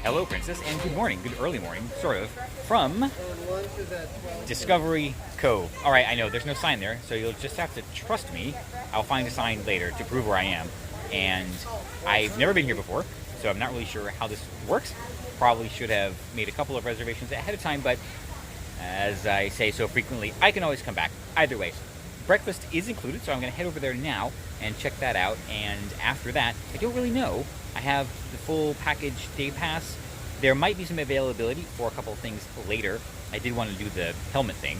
Hello, Princess, and good morning, good early morning, sort of, from Discovery Cove. All right, I know there's no sign there, so you'll just have to trust me. I'll find a sign later to prove where I am. And I've never been here before, so I'm not really sure how this works. Probably should have made a couple of reservations ahead of time, but as I say so frequently, I can always come back. Either way, breakfast is included, so I'm going to head over there now and check that out. And after that, I don't really know. I have the full package day pass. There might be some availability for a couple of things later. I did want to do the helmet thing,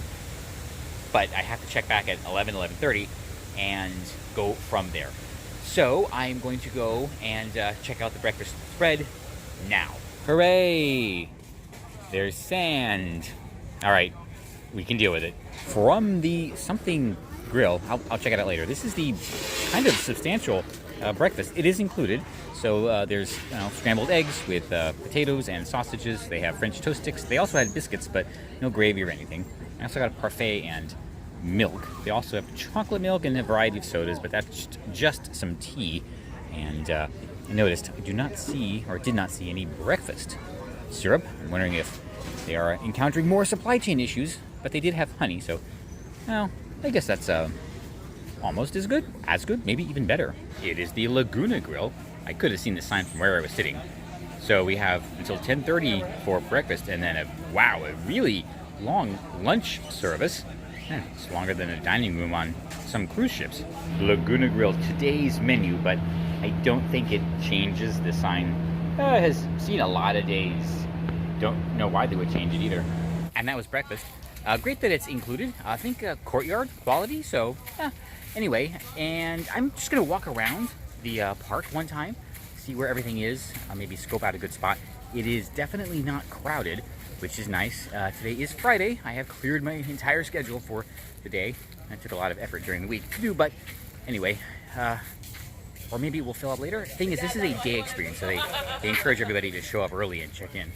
but I have to check back at 11:30 and go from there. So I'm going to go and check out the breakfast spread now. Hooray! There's sand. All right, we can deal with it. From the something grill, I'll check it out later. This is the kind of substantial breakfast. It is included. So there's scrambled eggs with potatoes and sausages. They have French toast sticks. They also had biscuits, but no gravy or anything. I also got a parfait and milk. They also have chocolate milk and a variety of sodas, but that's just some tea. And I noticed I did not see any breakfast syrup. I'm wondering if they are encountering more supply chain issues, but they did have honey, so well, I guess that's almost as good, maybe even better. It is the Laguna Grill. I could have seen the sign from where I was sitting. So we have until 10:30 for breakfast, and then a really long lunch service. It's longer than a dining room on some cruise ships. Laguna Grill, today's menu, but I don't think it changes. The sign has seen a lot of days. Don't know why they would change it either. And that was breakfast. Great that it's included. I think courtyard quality, so anyway, and I'm just gonna walk around the park one time, see where everything is, maybe scope out a good spot. It is definitely not crowded, which is nice. Today is Friday. I have cleared my entire schedule for the day. It took a lot of effort during the week to do, but anyway, or maybe we'll fill up later. The thing is, this is a day experience, so they encourage everybody to show up early and check in.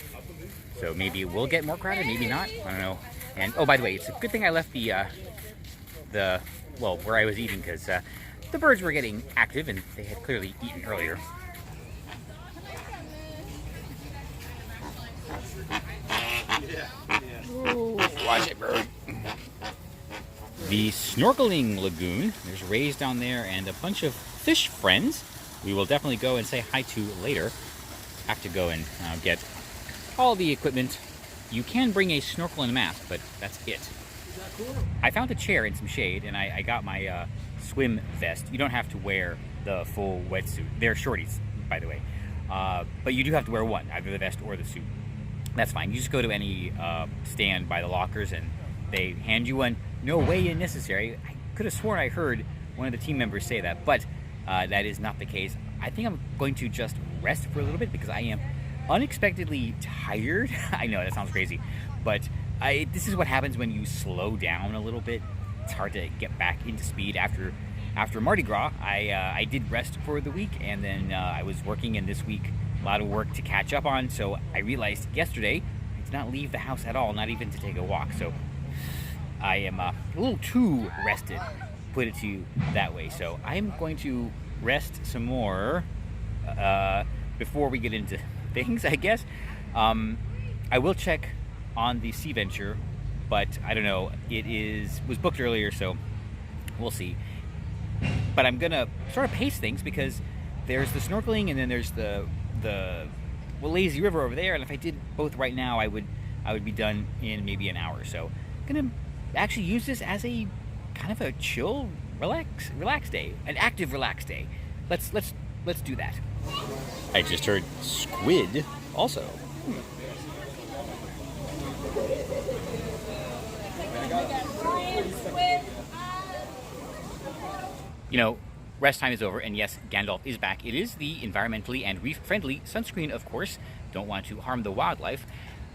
So maybe we'll get more crowded, maybe not, I don't know. And oh, by the way, it's a good thing I left where I was eating, because the birds were getting active and they had clearly eaten earlier. Ooh, watch it, bird. The Snorkeling Lagoon, there's rays down there and a bunch of fish friends we will definitely go and say hi to later. Have to go and get all the equipment. You can bring a snorkel and a mask, but that's it. I found a chair in some shade, and I got my swim vest. You don't have to wear the full wetsuit. They're shorties, by the way. But you do have to wear one, either the vest or the suit. That's fine. You just go to any stand by the lockers, and they hand you one. No weigh-in necessary. I could have sworn I heard one of the team members say that, but that is not the case. I think I'm going to just rest for a little bit because I am unexpectedly tired. I know that sounds crazy, but this is what happens when you slow down a little bit. It's hard to get back into speed after Mardi Gras. I did rest for the week, and then I was working, and this week a lot of work to catch up on. So I realized yesterday I did not leave the house at all, not even to take a walk. So I am a little too rested, put it to you that way. So I'm going to rest some more before we get into things, I guess. I will check on the Sea Venture, but I don't know. It was booked earlier, so we'll see. But I'm gonna sort of pace things because there's the snorkeling and then there's the lazy river over there. And if I did both right now, I would be done in maybe an hour. So I'm gonna actually use this as a kind of a chill, relax day, an active, relaxed day. Let's do that. I just heard squid also. You know, rest time is over, and yes, Gandalf is back. It is the environmentally and reef-friendly sunscreen, of course. Don't want to harm the wildlife.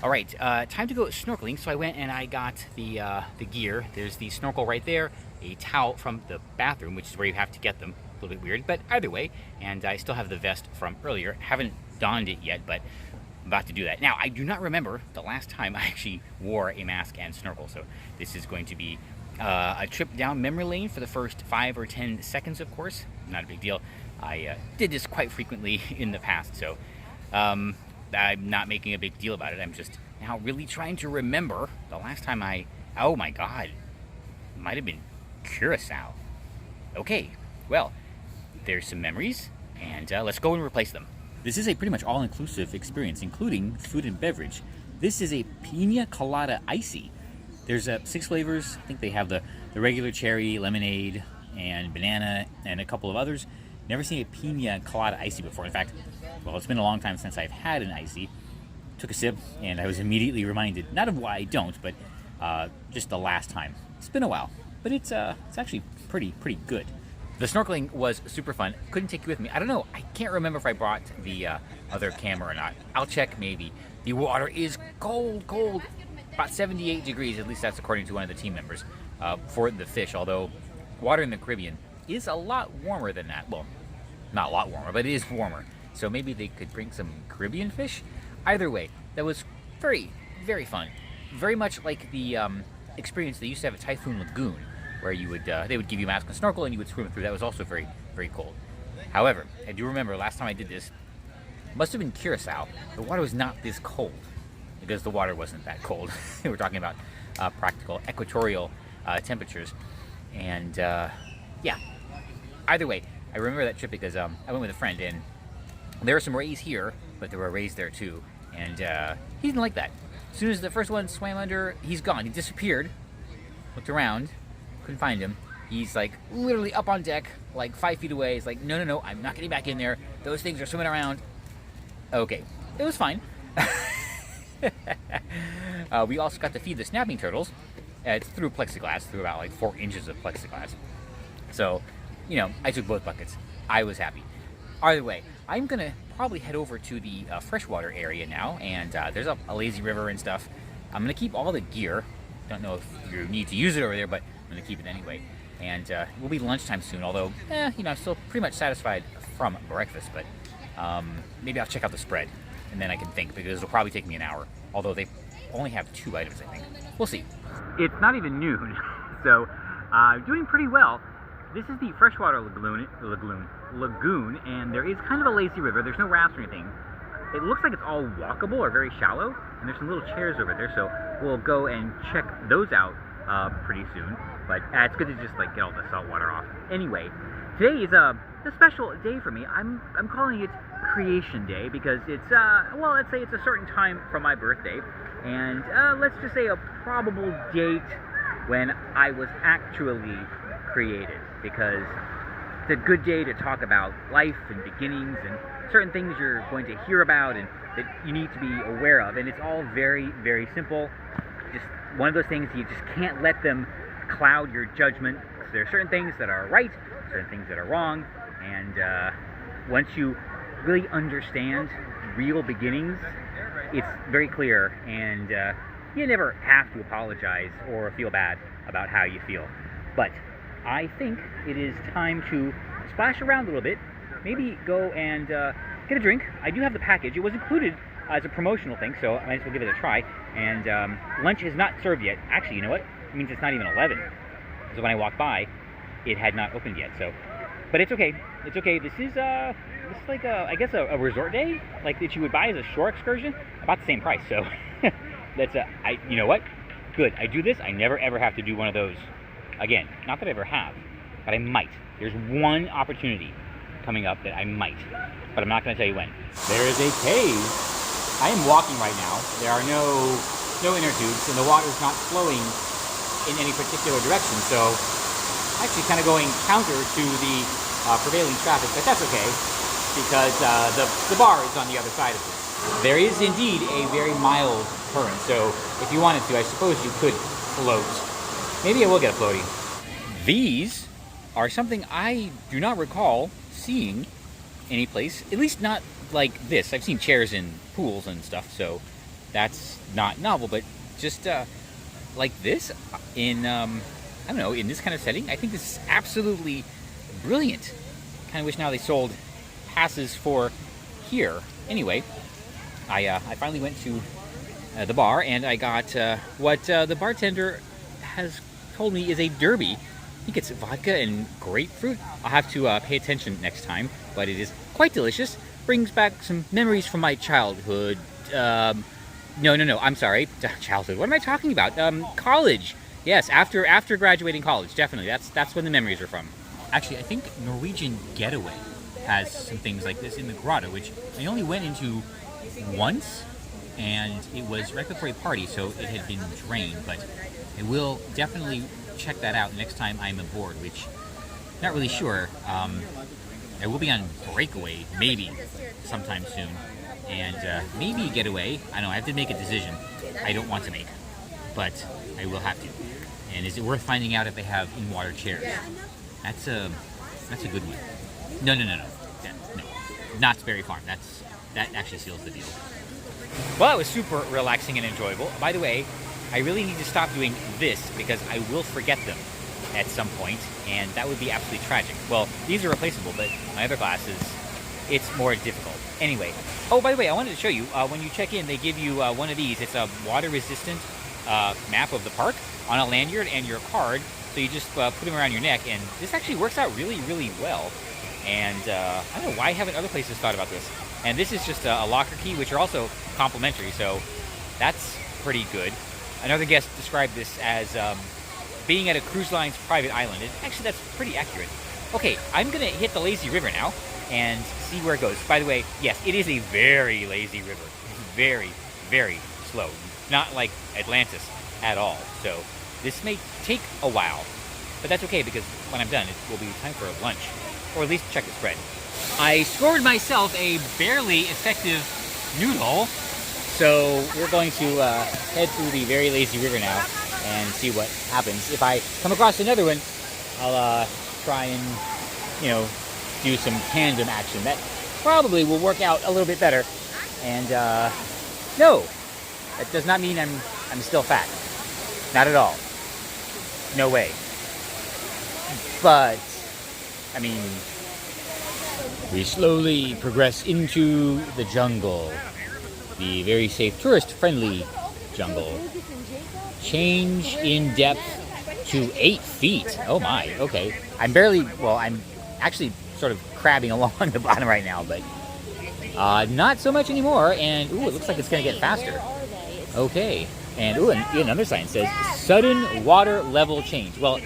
All right, time to go snorkeling. So I went and I got the gear. There's the snorkel right there, a towel from the bathroom, which is where you have to get them. A little bit weird, but either way. And I still have the vest from earlier. Haven't donned it yet, but I'm about to do that. Now, I do not remember the last time I actually wore a mask and snorkel, so this is going to be a trip down memory lane for the first 5 or 10 seconds, of course. Not a big deal. I did this quite frequently in the past, so I'm not making a big deal about it. I'm just now really trying to remember the last time oh my God, it might have been Curacao. Okay, well, there's some memories, and let's go and replace them. This is a pretty much all-inclusive experience, including food and beverage. This is a Pina Colada Icy. There's 6 flavors. I think they have the regular cherry, lemonade, and banana, and a couple of others. Never seen a Pina Colada Icy before. In fact, well, it's been a long time since I've had an Icy. Took a sip, and I was immediately reminded, not of why I don't, but just the last time. It's been a while, but it's actually pretty good. The snorkeling was super fun. Couldn't take you with me. I don't know. I can't remember if I brought the other camera or not. I'll check maybe. The water is cold. About 78 degrees, at least that's according to one of the team members, for the fish. Although water in the Caribbean is a lot warmer than that. Well, not a lot warmer, but it is warmer. So maybe they could bring some Caribbean fish. Either way, that was very fun. Very much like the experience they used to have at Typhoon Lagoon, where you would they would give you a mask and snorkel and you would swim through. That was also very cold. However, I do remember last time I did this, must have been Curacao. The water was not this cold because the water wasn't that cold. We're talking about practical equatorial temperatures, and yeah. Either way, I remember that trip because I went with a friend, and there were some rays here, but there were rays there too, and he didn't like that. As soon as the first one swam under, he's gone. He disappeared. Looked around, couldn't find him. He's like literally up on deck, like 5 feet away. He's like, no, I'm not getting back in there. Those things are swimming around. Okay, it was fine. We also got to feed the snapping turtles. It's through plexiglass, through about like 4 inches of plexiglass. So, you know, I took both buckets. I was happy. Either way, I'm gonna probably head over to the freshwater area now, and there's a lazy river and stuff. I'm gonna keep all the gear. Don't know if you need to use it over there, but I'm gonna keep it anyway. And it will be lunchtime soon, although, you know, I'm still pretty much satisfied from breakfast, but maybe I'll check out the spread, and then I can think, because it'll probably take me an hour, although they only have 2 items, I think. We'll see. It's not even noon, so doing pretty well. This is the freshwater lagoon, and there is kind of a lazy river. There's no rafts or anything. It looks like it's all walkable or very shallow, and there's some little chairs over there, so we'll go and check those out pretty soon. But it's good to just like get all the salt water off. Anyway, today is a special day for me. I'm calling it Creation Day because it's well, let's say it's a certain time from my birthday, and let's just say a probable date when I was actually created, because it's a good day to talk about life and beginnings and certain things you're going to hear about and that you need to be aware of. And it's all very simple. Just one of those things you just can't let them cloud your judgment. So there are certain things that are right, certain things that are wrong, and once you really understand real beginnings, it's very clear, and you never have to apologize or feel bad about how you feel. But I think it is time to splash around a little bit, maybe go and get a drink. I do have the package. It was included as a promotional thing, so I might as well give it a try. And lunch is not served yet. Actually, you know what? It means it's not even 11. So when I walked by, it had not opened yet. So, but it's okay. It's okay. This is like I guess a resort day, like that you would buy as a shore excursion, about the same price. So that's you know what? Good. I do this. I never ever have to do one of those again. Not that I ever have, but I might. There's one opportunity coming up that I might, but I'm not going to tell you when. There is a cave. I am walking right now. There are no inner tubes, and the water's not flowing in any particular direction, so actually kind of going counter to the prevailing traffic, but that's okay, because the bar is on the other side of it. There is indeed a very mild current, so if you wanted to, I suppose you could float. Maybe I will get a floaty. These are something I do not recall seeing anyplace, at least not like this. I've seen chairs in pools and stuff, so that's not novel, but just like this in, I don't know, in this kind of setting, I think this is absolutely brilliant. Kind of wish now they sold passes for here. Anyway, I finally went to the bar, and I got what the bartender has told me is a derby. I think it's vodka and grapefruit. I'll have to pay attention next time, but it is quite delicious. brings back some memories from my childhood. No, I'm sorry. Childhood. What am I talking about? College. Yes, after graduating college, definitely. That's when the memories are from. Actually, I think Norwegian Getaway has some things like this in the grotto, which I only went into once, and it was right before a party, so it had been drained. But I will definitely check that out next time I'm aboard, which not really sure. I will be on breakaway, maybe sometime soon, and maybe getaway. I don't know. I have to make a decision. I don't want to make, but I will have to. And is it worth finding out if they have in-water chairs? That's a good one. No. No. Knott's Berry Farm. That actually seals the deal. Well, it was super relaxing and enjoyable. By the way, I really need to stop doing this because I will forget them at some point, and that would be absolutely tragic. Well, these are replaceable, but my other glasses, it's more difficult. Anyway, oh, by the way, I wanted to show you, when you check in, they give you one of these. It's a water-resistant map of the park on a lanyard and your card, so you just put them around your neck, and this actually works out really, really well. And I don't know, why haven't other places thought about this? And this is just a locker key, which are also complimentary, so that's pretty good. Another guest described this as being at a cruise line's private island. Actually, that's pretty accurate. Okay, I'm going to hit the lazy river now and see where it goes. By the way, yes, it is a very lazy river. It's very, very slow. Not like Atlantis at all. So this may take a while, but that's okay because when I'm done, it will be time for lunch. Or at least check the spread. I scored myself a barely effective noodle. So we're going to head through the very lazy river now and see what happens. If I come across another one, I'll try and, do some tandem action. That probably will work out a little bit better. And no, that does not mean I'm still fat. Not at all. No way. But, I mean, we slowly progress into the jungle. The very safe, tourist-friendly jungle. Change in depth to 8 feet. Oh my, okay. I'm actually sort of crabbing along the bottom right now, but not so much anymore. And, ooh, it looks like it's going to get faster. Okay. And, ooh, another sign says, sudden water level change. Well,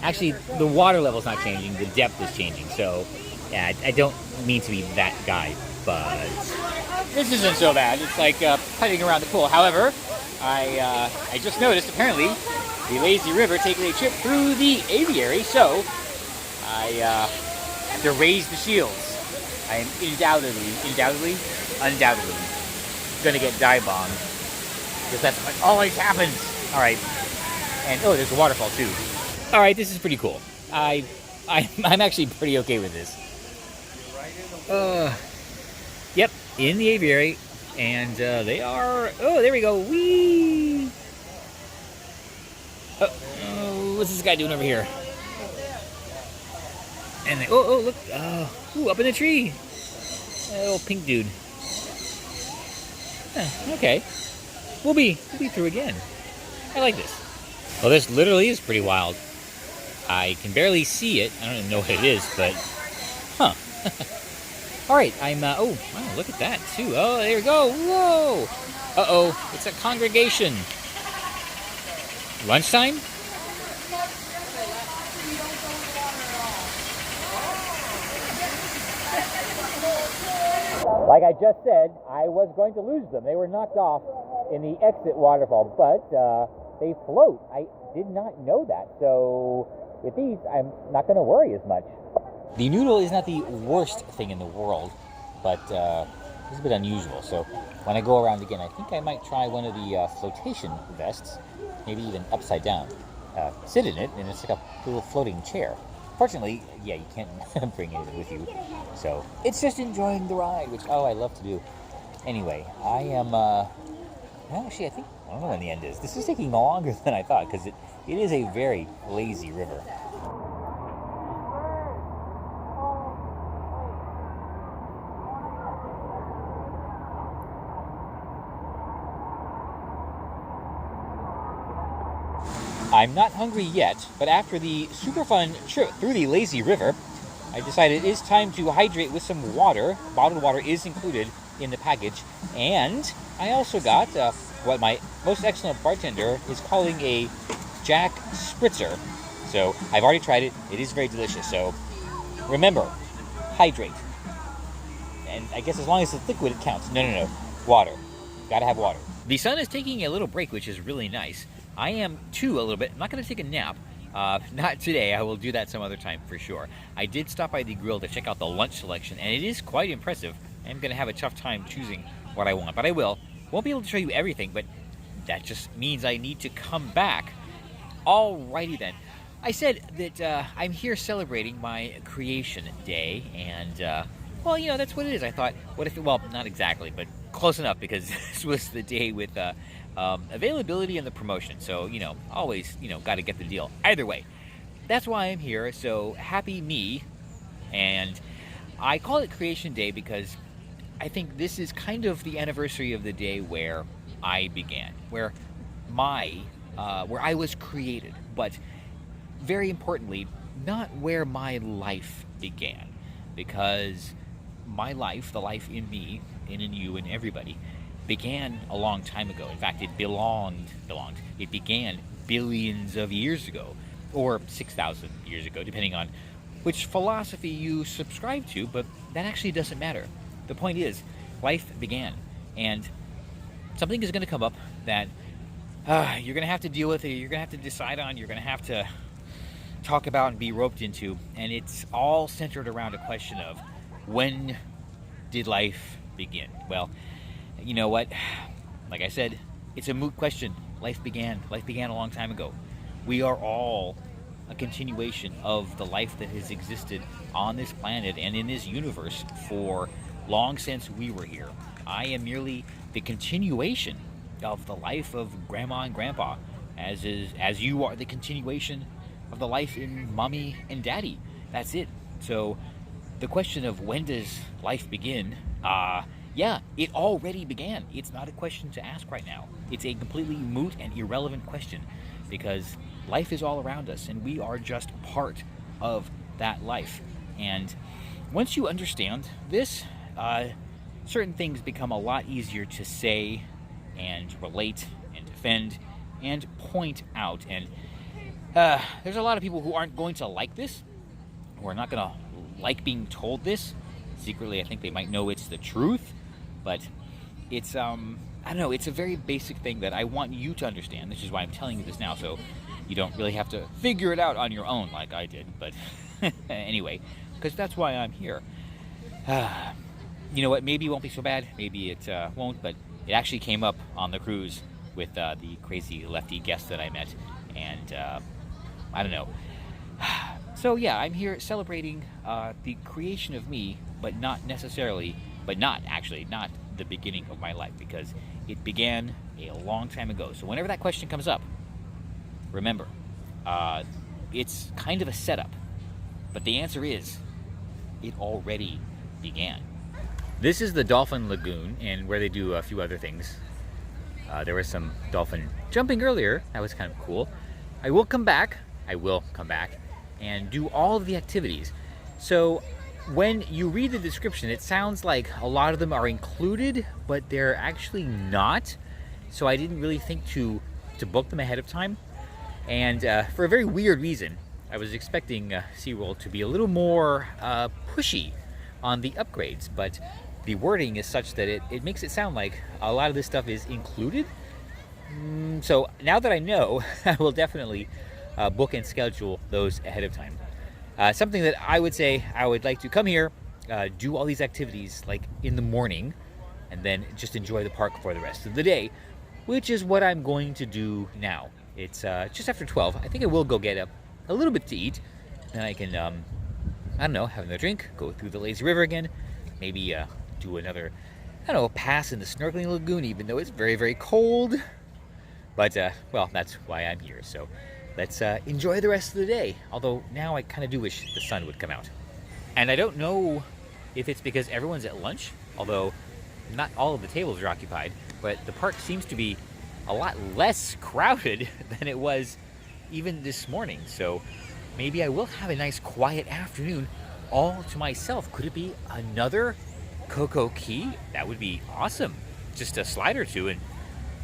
actually, the water level's not changing. The depth is changing. So, yeah, I don't mean to be that guy, but this isn't so bad. It's like putting around the pool. However, I just noticed, apparently, the lazy river taking a trip through the aviary, so I have to raise the shields. I am undoubtedly going to get dive bombed, because that's what always happens. All right, and oh, there's a waterfall too. All right, this is pretty cool. I'm actually pretty okay with this. Yep, in the aviary, and they are. Oh, there we go. Whee! What's this guy doing over here? And they, look! Ooh, up in the tree. Little pink dude. Okay, we'll be through again. I like this. Well, this literally is pretty wild. I can barely see it. I don't even know what it is, but huh. All right, I'm. Oh, wow! Look at that too. Oh, there we go. Whoa! Uh-oh, it's a congregation. Lunchtime? Like I just said, I was going to lose them. They were knocked off in the exit waterfall, but they float. I did not know that. So with these, I'm not going to worry as much. The noodle is not the worst thing in the world, but it's a bit unusual. So when I go around again, I think I might try one of the flotation vests, maybe even upside down. Sit in it, and it's like a little floating chair. Fortunately, yeah, you can't bring anything with you. So it's just enjoying the ride, which, I love to do. Anyway, I am, actually, I don't know when the end is. This is taking longer than I thought, because it is a very lazy river. I'm not hungry yet, but after the super fun trip through the lazy river, I decided it is time to hydrate with some water. Bottled water is included in the package. And I also got what my most excellent bartender is calling a Jack Spritzer. So I've already tried it. It is very delicious. So remember, hydrate. And I guess as long as it's liquid, it counts. No. Water. Gotta have water. The sun is taking a little break, which is really nice. I am too, a little bit. I'm not going to take a nap. Not today. I will do that some other time for sure. I did stop by the grill to check out the lunch selection, and it is quite impressive. I'm going to have a tough time choosing what I want, but I will. Won't be able to show you everything, but that just means I need to come back. Alrighty then. I said that I'm here celebrating my creation day, and well, you know, that's what it is. I thought, what if, well, not exactly, but close enough, because this was the day with availability and the promotion. So, you know, always, you know, got to get the deal. Either way, that's why I'm here. So happy me. And I call it Creation Day because I think this is kind of the anniversary of the day where I began, where I was created, but very importantly, not where my life began, because my life, the life in me and in you and everybody, began a long time ago. In fact, it it began billions of years ago, or 6,000 years ago, depending on which philosophy you subscribe to, but that actually doesn't matter. The point is, life began, and something is going to come up that you're going to have to deal with, you're going to have to decide on, you're going to have to talk about and be roped into, and it's all centered around a question of, when did life begin? Well, you know what? Like I said, it's a moot question. Life began a long time ago. We are all a continuation of the life that has existed on this planet and in this universe for long since we were here. I am merely the continuation of the life of Grandma and Grandpa, as you are the continuation of the life in Mommy and Daddy. That's it. So the question of when does life begin, yeah, it already began. It's not a question to ask right now. It's a completely moot and irrelevant question, because life is all around us and we are just part of that life. And once you understand this, certain things become a lot easier to say and relate and defend and point out. And there's a lot of people who aren't going to like this, who are not going to like being told this. Secretly, I think they might know it's the truth, but it's, I don't know, it's a very basic thing that I want you to understand. This is why I'm telling you this now, so you don't really have to figure it out on your own like I did. But anyway, because that's why I'm here. You know what, maybe it won't be so bad, maybe it won't, but it actually came up on the cruise with the crazy lefty guest that I met, and I don't know. So yeah, I'm here celebrating the creation of me, but not actually the beginning of my life, because it began a long time ago. So whenever that question comes up, remember, it's kind of a setup, but the answer is, it already began. This is the Dolphin Lagoon, and where they do a few other things. There was some dolphin jumping earlier. That was kind of cool. I will come back and do all of the activities. So when you read the description, it sounds like a lot of them are included, but they're actually not. So I didn't really think to book them ahead of time. And for a very weird reason, I was expecting SeaWorld to be a little more pushy on the upgrades, but the wording is such that it makes it sound like a lot of this stuff is included. So now that I know, I will definitely book and schedule those ahead of time. Something that I would say, I would like to come here, do all these activities like in the morning, and then just enjoy the park for the rest of the day, which is what I'm going to do now. It's just after 12. I think I will go get a little bit to eat, and I can, I don't know, have another drink, go through the lazy river again, maybe do another, I don't know, pass in the Snorkeling Lagoon, even though it's very, very cold. But, well, that's why I'm here. So let's enjoy the rest of the day. Although now I kind of do wish the sun would come out. And I don't know if it's because everyone's at lunch, although not all of the tables are occupied, but the park seems to be a lot less crowded than it was even this morning. So maybe I will have a nice quiet afternoon all to myself. Could it be another Coco Key? That would be awesome. Just a slide or two, and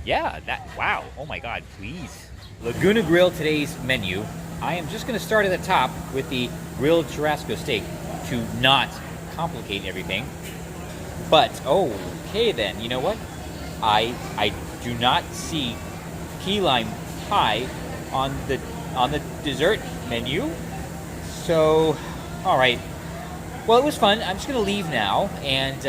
yeah, wow. Oh my God, please. Laguna Grill, today's menu. I am just gonna start at the top with the grilled churrasco steak to not complicate everything. But, okay then, you know what? I do not see key lime pie on the dessert menu. So, all right. Well, it was fun. I'm just gonna leave now, and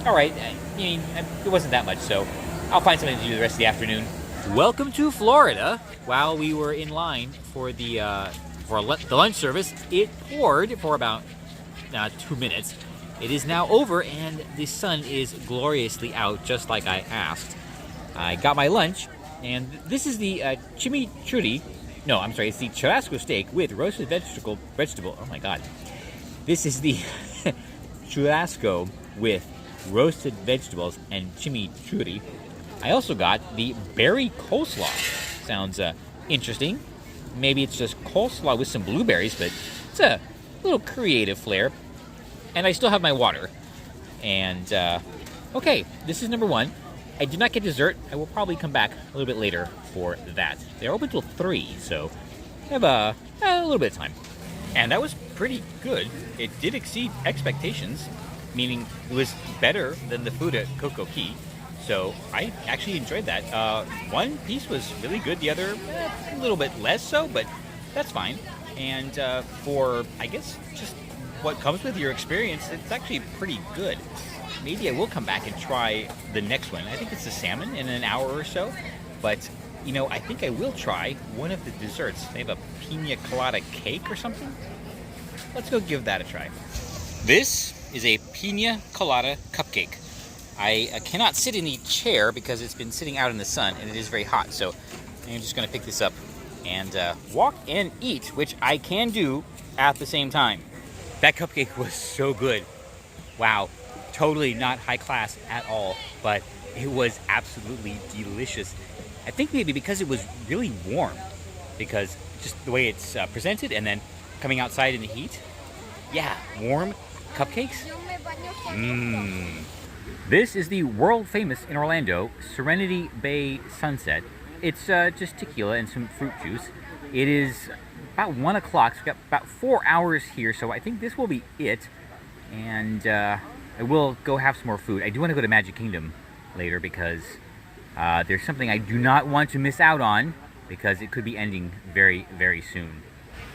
all right. I mean, it wasn't that much, so I'll find something to do the rest of the afternoon. Welcome to Florida. While we were in line for the lunch service, it poured for about 2 minutes. It is now over, and the sun is gloriously out, just like I asked. I got my lunch, and this is the chimichurri. No, I'm sorry, it's the churrasco steak with roasted vegetable. Oh my God. This is the churrasco with roasted vegetables and chimichurri. I also got the berry coleslaw. Sounds interesting. Maybe it's just coleslaw with some blueberries, but it's a little creative flair. And I still have my water. And, okay, this is number one. I did not get dessert. I will probably come back a little bit later for that. They're open till 3, so I have a little bit of time. And that was pretty good. It did exceed expectations, meaning it was better than the food at Coco Key. So I actually enjoyed that. One piece was really good. The other, a little bit less so, but that's fine. And for, I guess, just what comes with your experience, it's actually pretty good. Maybe I will come back and try the next one. I think it's the salmon in an hour or so. But, you know, I think I will try one of the desserts. They have a pina colada cake or something. Let's go give that a try. This is a pina colada cupcake. I cannot sit in the chair because it's been sitting out in the sun and it is very hot. So I'm just going to pick this up and walk and eat, which I can do at the same time. That cupcake was so good. Wow. Totally not high class at all, but it was absolutely delicious. I think maybe because it was really warm, because just the way it's presented and then coming outside in the heat. Yeah, warm cupcakes. This is the world famous in Orlando Serenity Bay Sunset. It's just tequila and some fruit juice. It is about 1 o'clock, so we've got about 4 hours here, so I think this will be it. And I will go have some more food. I do want to go to Magic Kingdom later because there's something I do not want to miss out on because it could be ending very, very soon.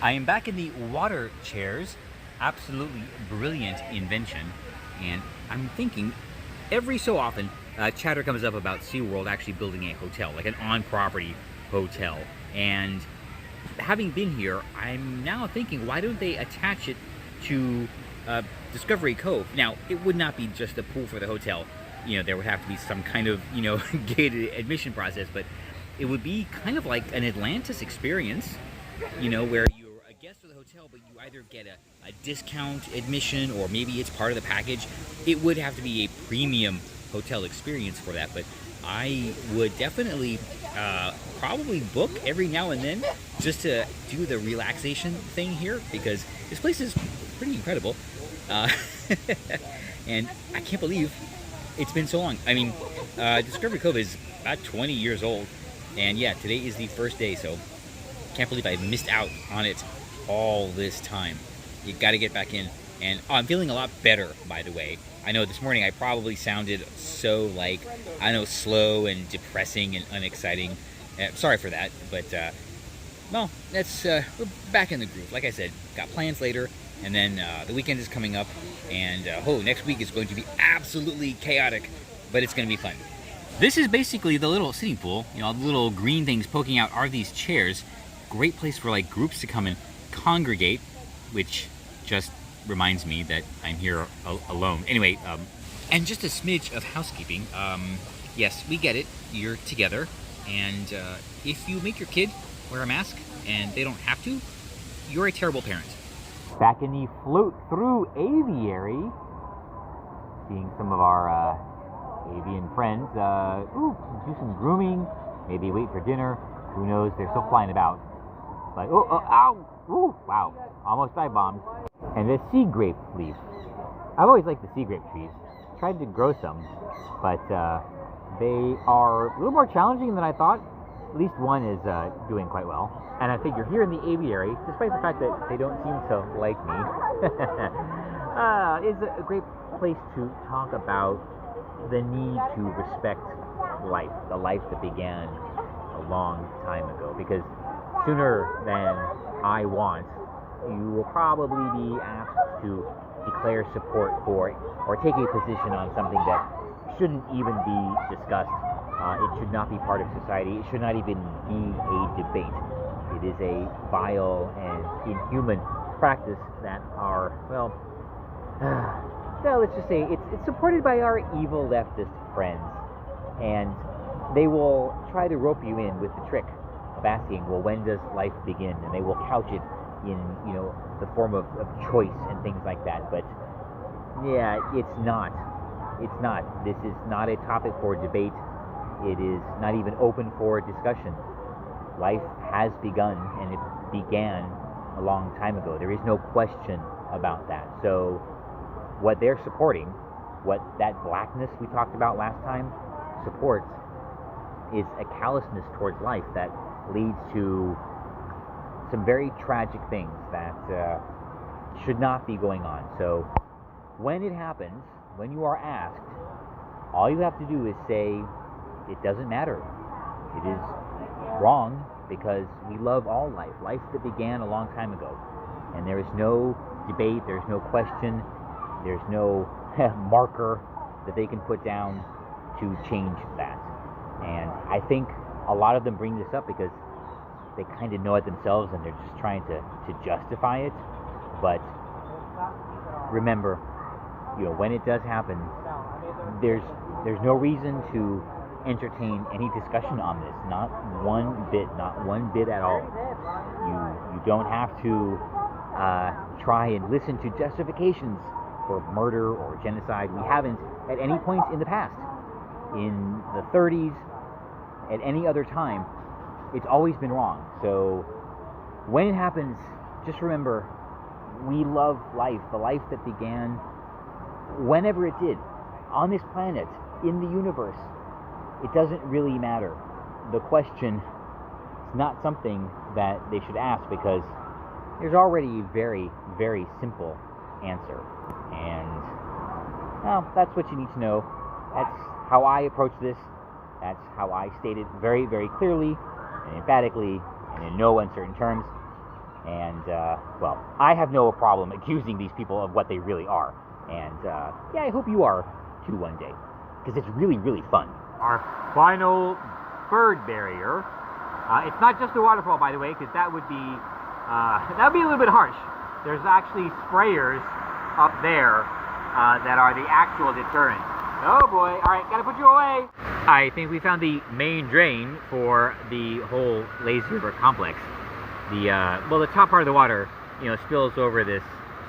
I am back in the water chairs. Absolutely brilliant invention. And I'm thinking every so often chatter comes up about SeaWorld actually building a hotel, like an on-property hotel. And having been here, I'm now thinking, why don't they attach it to Discovery Cove? Now, it would not be just a pool for the hotel. You know, there would have to be some kind of, you know, gated admission process, but it would be kind of like an Atlantis experience, you know, where you're a guest of the hotel, but you either get a discount admission or maybe it's part of the package. It would have to be a premium hotel experience for that, but I would definitely probably book every now and then just to do the relaxation thing here because this place is pretty incredible. And I can't believe it's been so long. I mean, Discovery Cove is about 20 years old, and yeah, today is the first day, so can't believe I missed out on it all this time. You got to get back in, and I'm feeling a lot better, by the way. I know this morning I probably sounded so, like, I know, slow and depressing and unexciting. Sorry for that, but, well, that's, we're back in the groove. Like I said, got plans later, and then the weekend is coming up, and, next week is going to be absolutely chaotic, but it's going to be fun. This is basically the little sitting pool. You know, the little green things poking out are these chairs. Great place for, like, groups to come and congregate, which just reminds me that I'm here alone. Anyway, and just a smidge of housekeeping. Yes, we get it. You're together. And if you make your kid wear a mask and they don't have to, you're a terrible parent. Back in the float-through aviary, seeing some of our avian friends. Do some grooming, maybe wait for dinner. Who knows? They're still flying about. But, ow! Ooh, wow. Almost dive bombed. And the sea grape leaf. I've always liked the sea grape trees. Tried to grow some, but they are a little more challenging than I thought. At least one is doing quite well. And I figure here in the aviary, despite the fact that they don't seem to like me, is a great place to talk about the need to respect life, the life that began a long time ago. Because sooner than I want, you will probably be asked to declare support for or take a position on something that shouldn't even be discussed. It should not be part of society. It should not even be a debate. It is a vile and inhuman practice that are, well, let's just say it's supported by our evil leftist friends. And they will try to rope you in with the trick of asking, well, when does life begin? And they will couch it in, the form of choice and things like that. But yeah, it's not. It's not. This is not a topic for debate. It is not even open for discussion. Life has begun, and it began a long time ago. There is no question about that. So what they're supporting, what that blackness we talked about last time supports, is a callousness towards life that leads to some very tragic things that should not be going on. So when it happens, when you are asked, all you have to do is say, it doesn't matter. It is wrong because we love all life, life that began a long time ago. And there is no debate, there's no question, there's no marker that they can put down to change that. And I think a lot of them bring this up because they kind of know it themselves and they're just trying to justify it. But remember, when it does happen, there's no reason to entertain any discussion on this. Not one bit at all. You don't have to try and listen to justifications for murder or genocide. We haven't at any point in the past. In the 30s, at any other time, it's always been wrong. So when it happens, just remember, we love life, the life that began whenever it did, on this planet, in the universe. It doesn't really matter. The question is not something that they should ask because there's already a very, very simple answer. And, well, that's what you need to know. That's how I approach this. That's how I state it very, very clearly and emphatically and in no uncertain terms. And, well, I have no problem accusing these people of what they really are. And, yeah, I hope you are too one day, because it's really, really fun. Our final bird barrier. It's not just a waterfall, by the way, because that would be a little bit harsh. There's actually sprayers up there that are the actual deterrent. Oh boy, all right, gotta put you away. I think we found the main drain for the whole Lazy River complex. The top part of the water, spills over this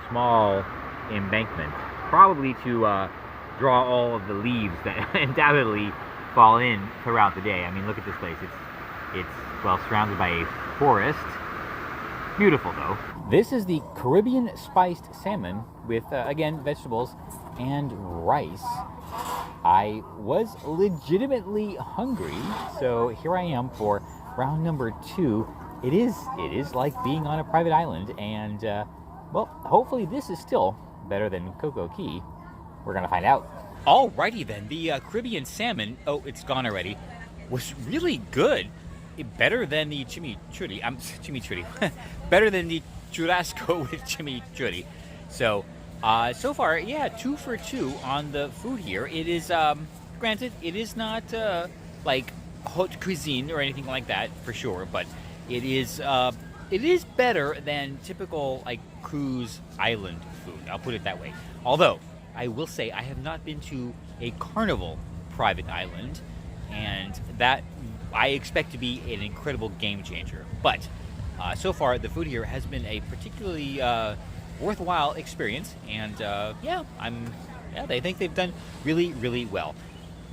small embankment, probably to draw all of the leaves that undoubtedly fall in throughout the day. I mean, look at this place. It's well surrounded by a forest. Beautiful, though. This is the Caribbean spiced salmon with, again, vegetables and rice. I was legitimately hungry, so here I am for round number 2. It is like being on a private island, and, well, hopefully this is still better than Coco Key. We're gonna find out. Alrighty then, the Caribbean salmon, oh, it's gone already, was really good. Better than the chimichurri. Better than the churrasco with chimichurri. So, so far, yeah, 2 for 2 on the food here. It is, granted, it is not like haute cuisine or anything like that for sure, but it is better than typical like cruise island food. I'll put it that way. Although I will say I have not been to a Carnival private island, and that I expect to be an incredible game changer. But so far, the food here has been a particularly worthwhile experience, and they think they've done really, really well.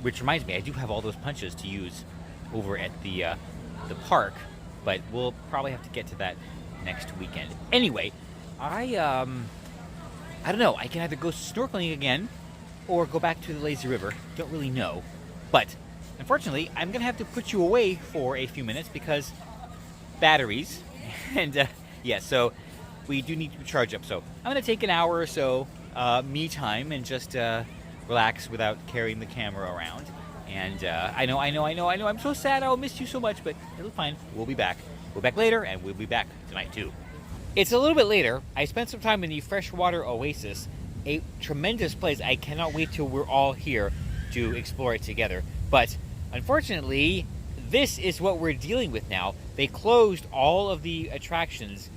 Which reminds me, I do have all those punches to use over at the park, but we'll probably have to get to that next weekend. Anyway, I I don't know. I can either go snorkeling again or go back to the lazy river. Don't really know. But unfortunately, I'm going to have to put you away for a few minutes because batteries. And yeah, so we do need to charge up. So I'm going to take an hour or so me time and just relax without carrying the camera around. And I know. I'm so sad. I'll miss you so much, but it'll be fine. We'll be back. We'll be back later, and we'll be back tonight too. It's a little bit later. I spent some time in the freshwater oasis, a tremendous place. I cannot wait till we're all here to explore it together. But unfortunately, this is what we're dealing with now. They closed all of the attractions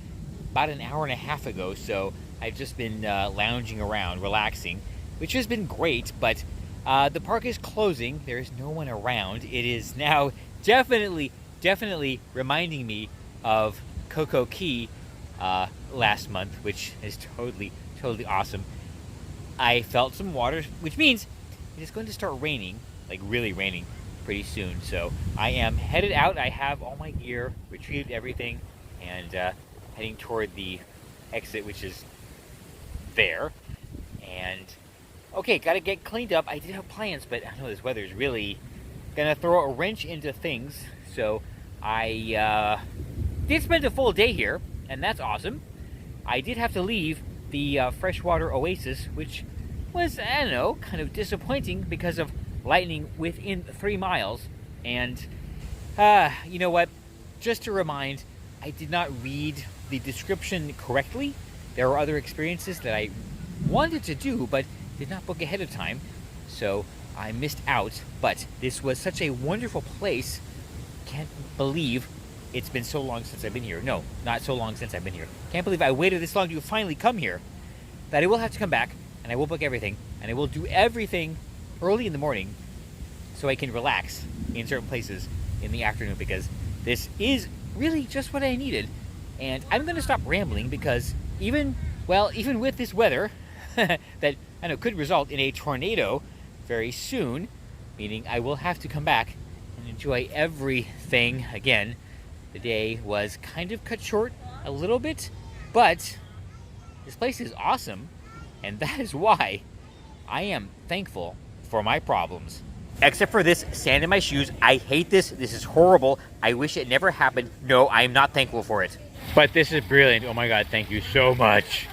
about an hour and a half ago, so I've just been lounging around, relaxing, which has been great, but the park is closing. There's no one around. It is now definitely reminding me of Coco Key last month, which is totally awesome. I felt some water, which means it is going to start raining, like really raining pretty soon. So I am headed out. I have all my gear, retrieved everything, and heading toward the exit, which is there. And okay, gotta get cleaned up. I did have plans, but I know this weather is really gonna throw a wrench into things. So I did spend a full day here, and that's awesome. I did have to leave the freshwater oasis, which was, I don't know, kind of disappointing because of lightning within 3 miles. And you know what? Just to remind, I did not read the description correctly. There were other experiences that I wanted to do, but did not book ahead of time, so I missed out. But this was such a wonderful place. Can't believe it's been so long since I've been here. No, not so long since I've been here. Can't believe I waited this long to finally come here. That I will have to come back, and I will book everything, and I will do everything early in the morning so I can relax in certain places in the afternoon, because this is really just what I needed. And I'm going to stop rambling because even with this weather that I know could result in a tornado very soon, meaning I will have to come back and enjoy everything again. The day was kind of cut short a little bit, but this place is awesome, and that is why I am thankful for my problems. Except for this sand in my shoes. I hate this. This is horrible. I wish it never happened. No, I am not thankful for it. But this is brilliant. Oh my God, thank you so much.